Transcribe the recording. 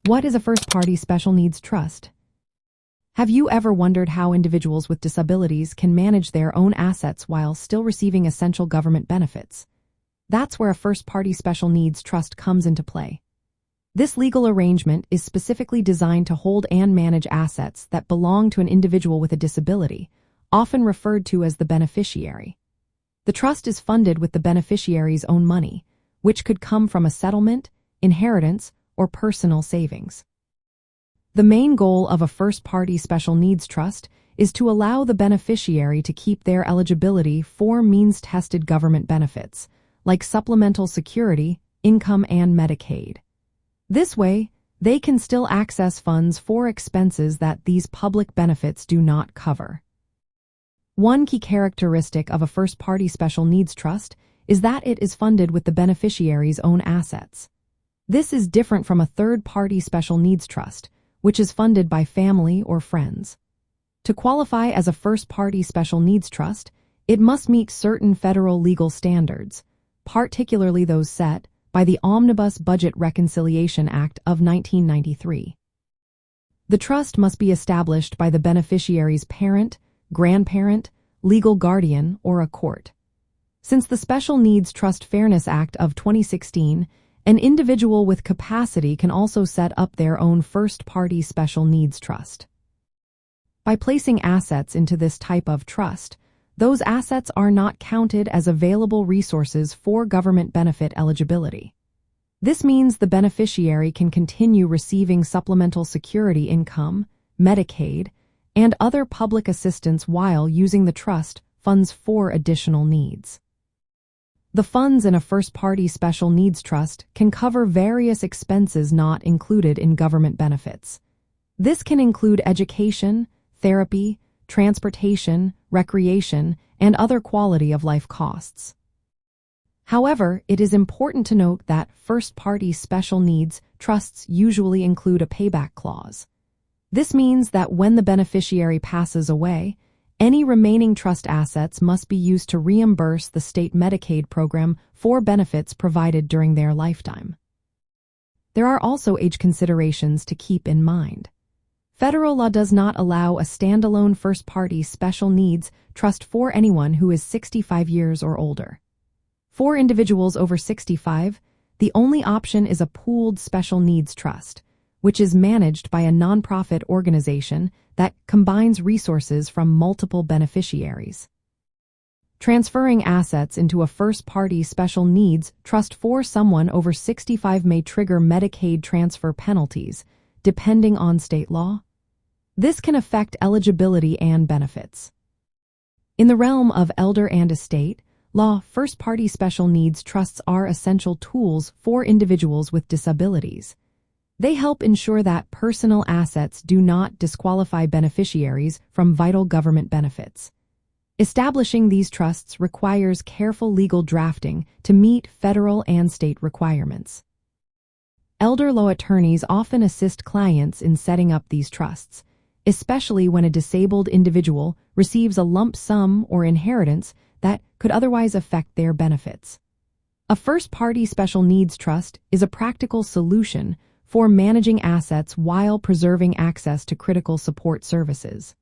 What is a first-party special needs trust? Have you ever wondered how individuals with disabilities can manage their own assets while still receiving essential government benefits? That's where a first-party special needs trust comes into play. This legal arrangement is specifically designed to hold and manage assets that belong to an individual with a disability, often referred to as the beneficiary. The trust is funded with the beneficiary's own money, which could come from a settlement, inheritance, or personal savings. The main goal of a first-party special needs trust is to allow the beneficiary to keep their eligibility for means-tested government benefits, like supplemental security, income, and Medicaid. This way, they can still access funds for expenses that these public benefits do not cover. One key characteristic of a first-party special needs trust is that it is funded with the beneficiary's own assets. This is different from a third-party special needs trust, which is funded by family or friends. To qualify as a first-party special needs trust, it must meet certain federal legal standards, particularly those set by the Omnibus Budget Reconciliation Act of 1993. The trust must be established by the beneficiary's parent, grandparent, legal guardian, or a court. Since the Special Needs Trust Fairness Act of 2016, an individual with capacity can also set up their own first-party special needs trust. By placing assets into this type of trust, those assets are not counted as available resources for government benefit eligibility. This means the beneficiary can continue receiving supplemental security income, Medicaid, and other public assistance while using the trust funds for additional needs. The funds in a first-party special needs trust can cover various expenses not included in government benefits. This can include education, therapy, transportation, recreation, and other quality-of-life costs. However, it is important to note that first-party special needs trusts usually include a payback clause. This means that when the beneficiary passes away, any remaining trust assets must be used to reimburse the state Medicaid program for benefits provided during their lifetime. There are also age considerations to keep in mind. Federal law does not allow a standalone first-party special needs trust for anyone who is 65 years or older. For individuals over 65, the only option is a pooled special needs trust, which is managed by a nonprofit organization that combines resources from multiple beneficiaries. Transferring assets into a first-party special needs trust for someone over 65 may trigger Medicaid transfer penalties, depending on state law. This can affect eligibility and benefits. In the realm of elder and estate law, first-party special needs trusts are essential tools for individuals with disabilities. They help ensure that personal assets do not disqualify beneficiaries from vital government benefits. Establishing these trusts requires careful legal drafting to meet federal and state requirements. Elder law attorneys often assist clients in setting up these trusts, especially when a disabled individual receives a lump sum or inheritance that could otherwise affect their benefits. A first-party special needs trust is a practical solution for managing assets while preserving access to critical support services.